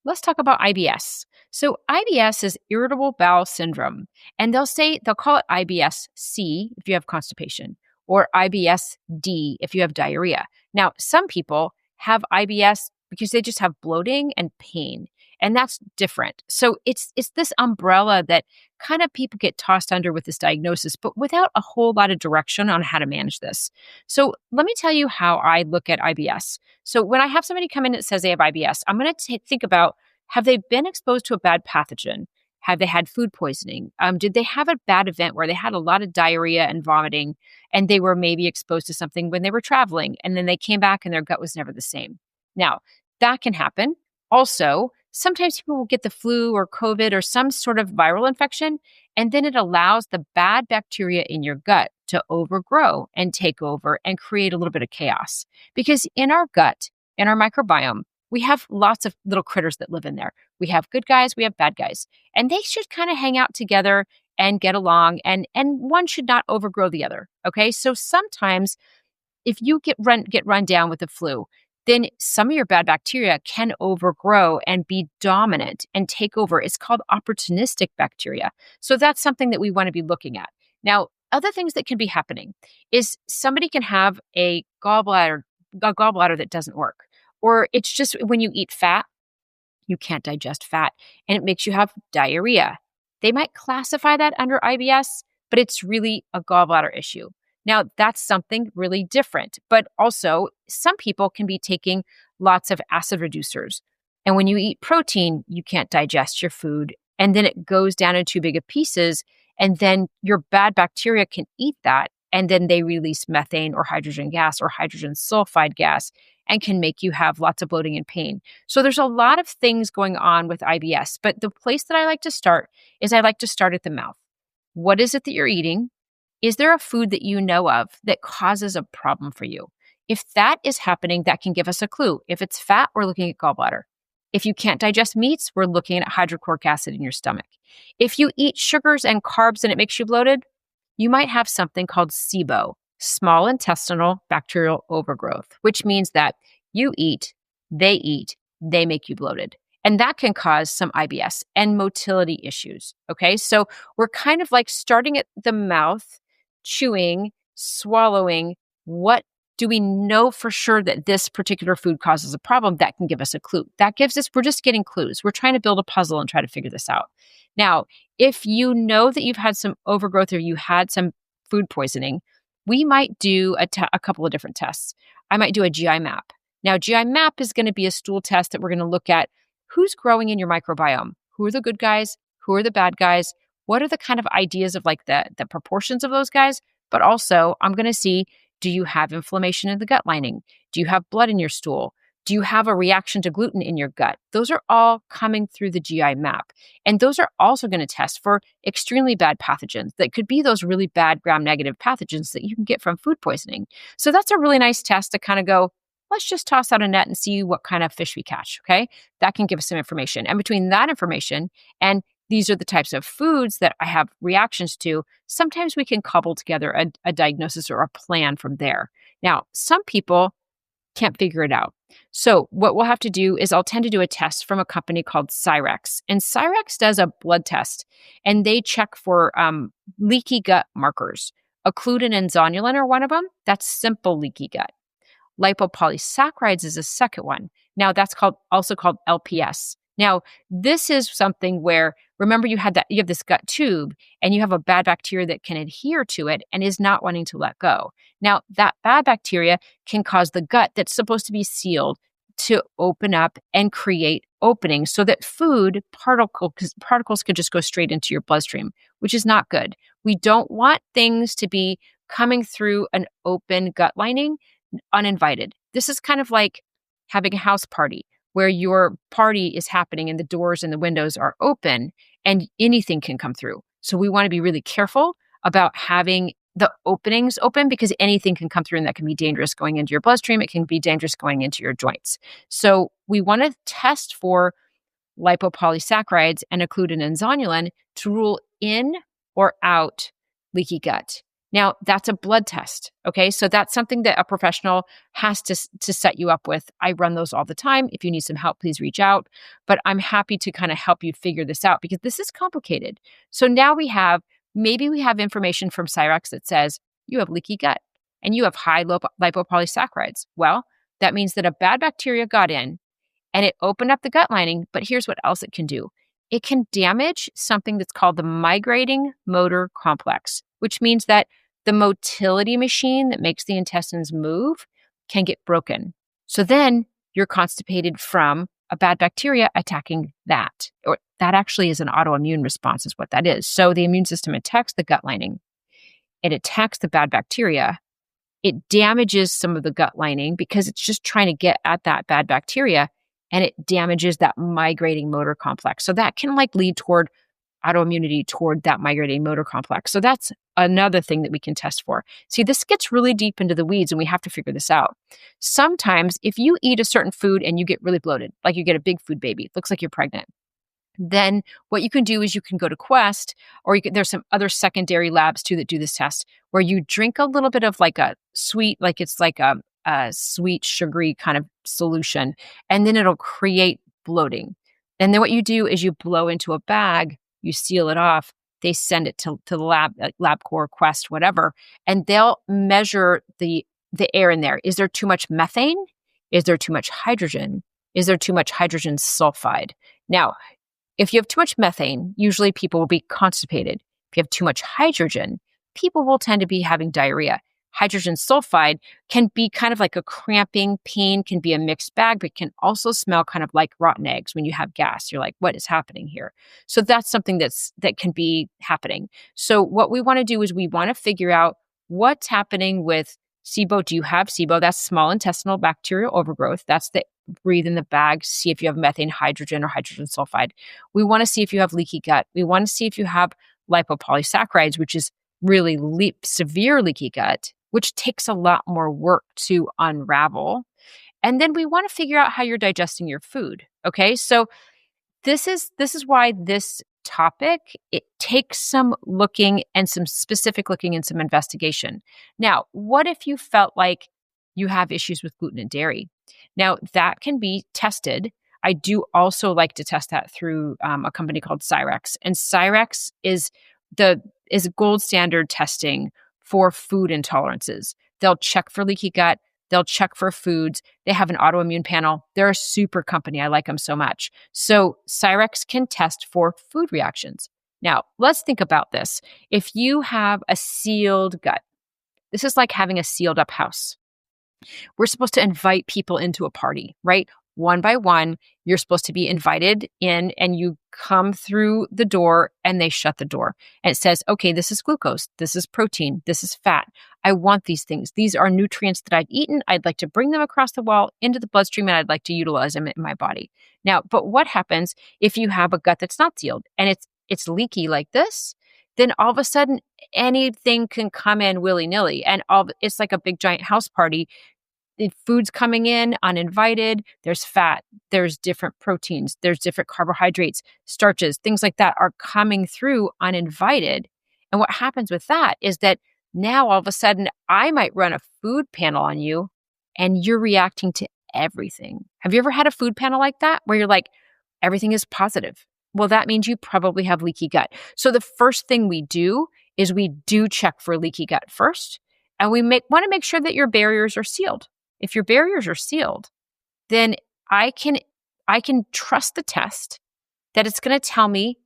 Let's talk about IBS. So IBS is irritable bowel syndrome, and they'll call it IBS-C if you have constipation, or IBS-D if you have diarrhea. Now, some people have IBS because they just have bloating and pain, and that's different. So it's this umbrella that kind of people get tossed under with this diagnosis, but without a whole lot of direction on how to manage this. So let me tell you how I look at IBS. So when I have somebody come in that says they have IBS, I'm going to think about, have they been exposed to a bad pathogen? Have they had food poisoning? Did they have a bad event where they had a lot of diarrhea and vomiting and they were maybe exposed to something when they were traveling and then they came back and their gut was never the same? Now, that can happen. Also, sometimes people will get the flu or COVID or some sort of viral infection, and then it allows the bad bacteria in your gut to overgrow and take over and create a little bit of chaos. Because in our gut, in our microbiome, we have lots of little critters that live in there. We have good guys, we have bad guys, and they should kind of hang out together and get along, and one should not overgrow the other. Okay, so sometimes if you get run down with the flu, then some of your bad bacteria can overgrow and be dominant and take over. It's called opportunistic bacteria. So that's something that we want to be looking at. Now, other things that can be happening is somebody can have a gallbladder that doesn't work, or it's just when you eat fat, you can't digest fat and it makes you have diarrhea. They might classify that under IBS, but it's really a gallbladder issue. Now, that's something really different, but also some people can be taking lots of acid reducers. And when you eat protein, you can't digest your food, and then it goes down in too big of pieces, and then your bad bacteria can eat that, and then they release methane or hydrogen gas or hydrogen sulfide gas and can make you have lots of bloating and pain. So there's a lot of things going on with IBS, but the place that I like to start is I like to start at the mouth. What is it that you're eating? Is there a food that you know of that causes a problem for you? If that is happening, that can give us a clue. If it's fat, we're looking at gallbladder. If you can't digest meats, we're looking at hydrochloric acid in your stomach. If you eat sugars and carbs and it makes you bloated, you might have something called SIBO, small intestinal bacterial overgrowth, which means that you eat, they make you bloated. And that can cause some IBS and motility issues. Okay, so we're kind of like starting at the mouth, chewing, swallowing. What do we know for sure that this particular food causes a problem? That can give us a clue. That gives us, we're just getting clues. We're trying to build a puzzle and try to figure this out. Now, if you know that you've had some overgrowth or you had some food poisoning, we might do a couple of different tests. I might do a GI map. Now, GI map is going to be a stool test that we're going to look at who's growing in your microbiome. Who are the good guys? Who are the bad guys? What are the kind of ideas of like the proportions of those guys? But also, I'm going to see, do you have inflammation in the gut lining? Do you have blood in your stool? Do you have a reaction to gluten in your gut? Those are all coming through the GI map. And those are also going to test for extremely bad pathogens that could be those really bad gram-negative pathogens that you can get from food poisoning. So that's a really nice test to kind of go, let's just toss out a net and see what kind of fish we catch, okay? That can give us some information. And between that information and these are the types of foods that I have reactions to, sometimes we can cobble together a diagnosis or a plan from there. Now, some people can't figure it out. So what we'll have to do is I'll tend to do a test from a company called Cyrex. And Cyrex does a blood test, and they check for leaky gut markers. Occludin and zonulin are one of them. That's simple leaky gut. Lipopolysaccharides is a second one. Now that's also called LPS. Now, this is something where, remember you have this gut tube and you have a bad bacteria that can adhere to it and is not wanting to let go. Now, that bad bacteria can cause the gut that's supposed to be sealed to open up and create openings so that food particles could just go straight into your bloodstream, which is not good. We don't want things to be coming through an open gut lining uninvited. This is kind of like having a house party where your party is happening and the doors and the windows are open and anything can come through. So we want to be really careful about having the openings open because anything can come through and that can be dangerous going into your bloodstream. It can be dangerous going into your joints. So we want to test for lipopolysaccharides and occludin and zonulin to rule in or out leaky gut. Now, that's a blood test. Okay. So that's something that a professional has to set you up with. I run those all the time. If you need some help, please reach out. But I'm happy to kind of help you figure this out because this is complicated. So now maybe we have information from Cyrex that says you have leaky gut and you have high lipopolysaccharides. Well, that means that a bad bacteria got in and it opened up the gut lining. But here's what else it can do. It can damage something that's called the migrating motor complex, which means that the motility machine that makes the intestines move can get broken. So then you're constipated from a bad bacteria attacking that. Or that actually is an autoimmune response is what that is. So the immune system attacks the gut lining. It attacks the bad bacteria. It damages some of the gut lining because it's just trying to get at that bad bacteria, and it damages that migrating motor complex. So that can lead toward autoimmunity toward that migrating motor complex. So that's another thing that we can test for. See, this gets really deep into the weeds and we have to figure this out. Sometimes if you eat a certain food and you get really bloated, like you get a big food baby, it looks like you're pregnant, then what you can do is you can go to Quest, or there's some other secondary labs too that do this test, where you drink a little bit of a sweet, it's like a sweet, sugary kind of solution, and then it'll create bloating. And then what you do is you blow into a bag, you seal it off, they send it to the lab, LabCorp, Quest, whatever, and they'll measure the air in there. Is there too much methane? Is there too much hydrogen? Is there too much hydrogen sulfide? Now, if you have too much methane, usually people will be constipated. If you have too much hydrogen, people will tend to be having diarrhea. Hydrogen sulfide can be kind of like a cramping pain, can be a mixed bag, but can also smell kind of like rotten eggs when you have gas. You're like, what is happening here? So that's something that can be happening. So what we want to do is we want to figure out what's happening with SIBO. Do you have SIBO? That's small intestinal bacterial overgrowth. That's the breathe in the bag, see if you have methane, hydrogen, or hydrogen sulfide. We want to see if you have leaky gut. We want to see if you have lipopolysaccharides, which is really severe leaky gut, which takes a lot more work to unravel. And then we want to figure out how you're digesting your food. Okay. So this is why this topic, it takes some looking and some specific looking and some investigation. Now, what if you felt like you have issues with gluten and dairy? Now, that can be tested. I do also like to test that through a company called Cyrex. And Cyrex is gold standard testing for food intolerances. They'll check for leaky gut. They'll check for foods. They have an autoimmune panel. They're a super company. I like them so much. So Cyrex can test for food reactions. Now, let's think about this. If you have a sealed gut, this is like having a sealed up house. We're supposed to invite people into a party, right? One by one, you're supposed to be invited in, and you come through the door and they shut the door. And it says, okay, this is glucose, this is protein, this is fat. I want these things. These are nutrients that I've eaten. I'd like to bring them across the wall into the bloodstream, and I'd like to utilize them in my body. Now, but what happens if you have a gut that's not sealed and it's leaky like this? Then all of a sudden, anything can come in willy-nilly, and it's like a big giant house party. The food's coming in uninvited. There's fat, there's different proteins, there's different carbohydrates, starches, things like that are coming through uninvited. And what happens with that is that now all of a sudden I might run a food panel on you and you're reacting to everything. Have you ever had a food panel like that where you're like, everything is positive? Well, that means you probably have leaky gut. So the first thing we do is we do check for leaky gut first, and we want to make sure that your barriers are sealed. If your barriers are sealed, then I can trust the test that it's going to tell me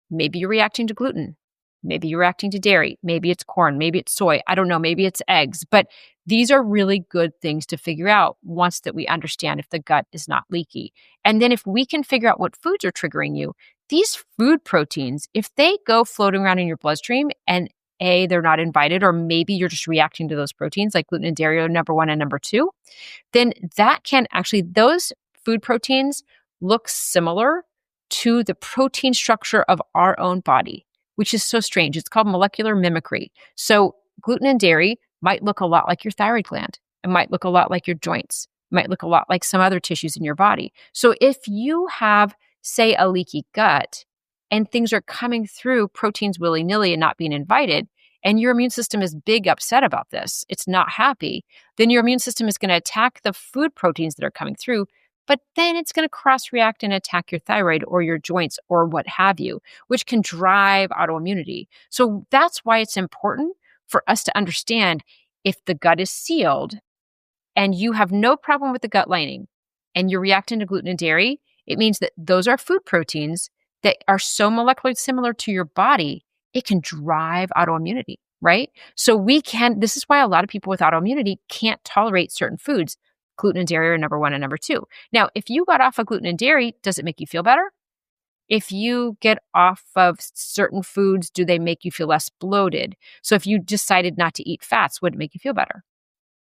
maybe you're reacting to gluten, maybe you're reacting to dairy, maybe it's corn, maybe it's soy, I don't know, maybe it's eggs. But these are really good things to figure out once that we understand if the gut is not leaky. And then if we can figure out what foods are triggering you, these food proteins, if they go floating around in your bloodstream and they're not invited, or maybe you're just reacting to those proteins like gluten and dairy are number one and number two, then that can actually, those food proteins look similar to the protein structure of our own body, which is so strange. It's called molecular mimicry. So gluten and dairy might look a lot like your thyroid gland. It might look a lot like your joints. It might look a lot like some other tissues in your body. So if you have, say, a leaky gut, and things are coming through proteins willy-nilly and not being invited, and your immune system is big upset about this, it's not happy, then your immune system is going to attack the food proteins that are coming through, but then it's going to cross react and attack your thyroid or your joints or what have you, which can drive autoimmunity. So that's why it's important for us to understand if the gut is sealed and you have no problem with the gut lining and you're reacting to gluten and dairy, it means that those are food proteins that are so molecularly similar to your body, it can drive autoimmunity, right? So this is why a lot of people with autoimmunity can't tolerate certain foods. Gluten and dairy are number one and number two. Now, if you got off of gluten and dairy, does it make you feel better? If you get off of certain foods, do they make you feel less bloated? So if you decided not to eat fats, would it make you feel better?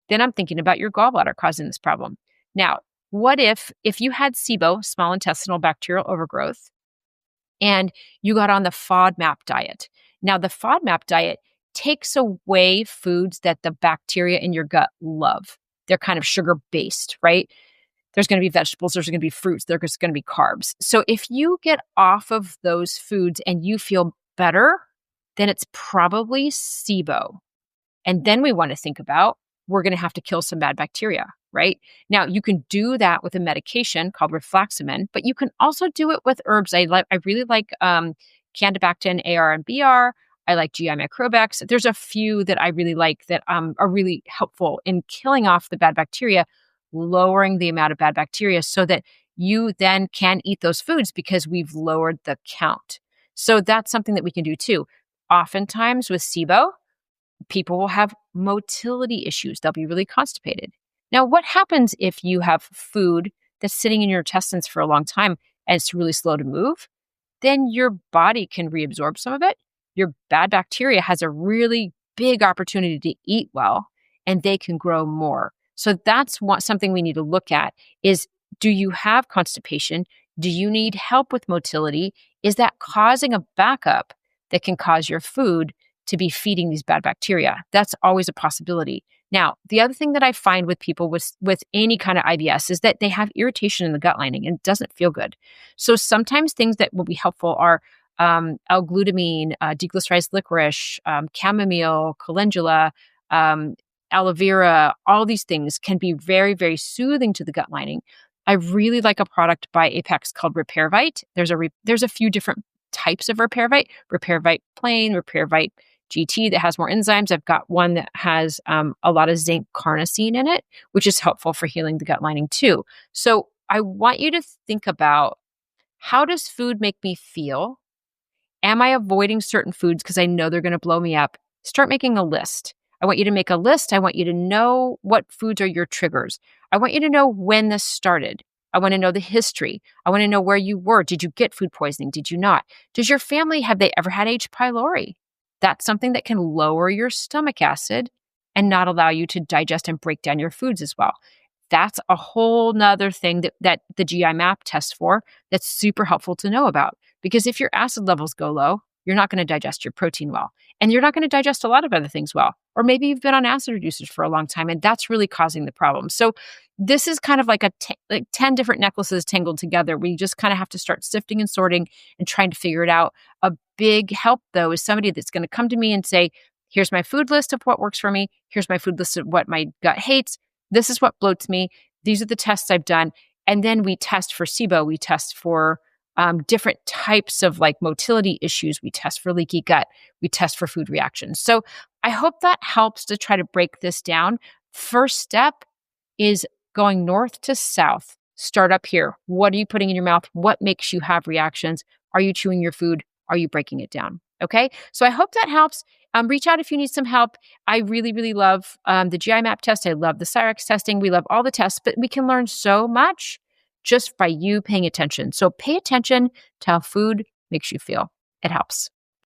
Then I'm thinking about your gallbladder causing this problem. Now, what if you had SIBO, small intestinal bacterial overgrowth, and you got on the FODMAP diet? Now, the FODMAP diet takes away foods that the bacteria in your gut love. They're kind of sugar-based, right? There's going to be vegetables, there's going to be fruits, there's going to be carbs. So if you get off of those foods and you feel better, then it's probably SIBO. And then we want to think about, we're going to have to kill some bad bacteria, right? Now, you can do that with a medication called rifloximine, but you can also do it with herbs. I really like Candibactin AR and BR. I like GI Microbex. There's a few that I really like that are really helpful in killing off the bad bacteria, lowering the amount of bad bacteria so that you then can eat those foods because we've lowered the count. So that's something that we can do too. Oftentimes with SIBO, people will have motility issues. They'll be really constipated. Now, what happens if you have food that's sitting in your intestines for a long time and it's really slow to move? Then your body can reabsorb some of it. Your bad bacteria has a really big opportunity to eat well, and they can grow more. So that's something we need to look at is, do you have constipation? Do you need help with motility? Is that causing a backup that can cause your food to be feeding these bad bacteria? That's always a possibility. Now, the other thing that I find with people with any kind of IBS is that they have irritation in the gut lining and it doesn't feel good. So sometimes things that will be helpful are L-glutamine, deglycerized licorice, chamomile, calendula, aloe vera. All these things can be very, very soothing to the gut lining. I really like a product by Apex called Repair Vite. There's a few different types of Repair Vite. Repair Vite Plain, Repair Vite GT that has more enzymes. I've got one that has a lot of zinc carnosine in it, which is helpful for healing the gut lining too. So I want you to think about, how does food make me feel? Am I avoiding certain foods because I know they're going to blow me up? Start making a list. I want you to make a list. I want you to know what foods are your triggers. I want you to know when this started. I want to know the history. I want to know where you were. Did you get food poisoning? Did you not? Does your family, have they ever had H. pylori? That's something that can lower your stomach acid and not allow you to digest and break down your foods as well. That's a whole nother thing that the GI map tests for, that's super helpful to know about. Because if your acid levels go low, you're not going to digest your protein well. And you're not going to digest a lot of other things well. Or maybe you've been on acid reducers for a long time, and that's really causing the problem. So this is kind of like 10 different necklaces tangled together. We just kind of have to start sifting and sorting and trying to figure it out. A big help, though, is somebody that's going to come to me and say, here's my food list of what works for me. Here's my food list of what my gut hates. This is what bloats me. These are the tests I've done. And then we test for SIBO. We test for different types of like motility issues. We test for leaky gut. We test for food reactions. So I hope that helps to try to break this down. First step is going north to south. Start up here. What are you putting in your mouth? What makes you have reactions? Are you chewing your food? Are you breaking it down? Okay. So I hope that helps. Reach out if you need some help. I really, really love the GI map test. I love the Cyrex testing. We love all the tests, but we can learn so much just by you paying attention. So pay attention to how food makes you feel. It helps.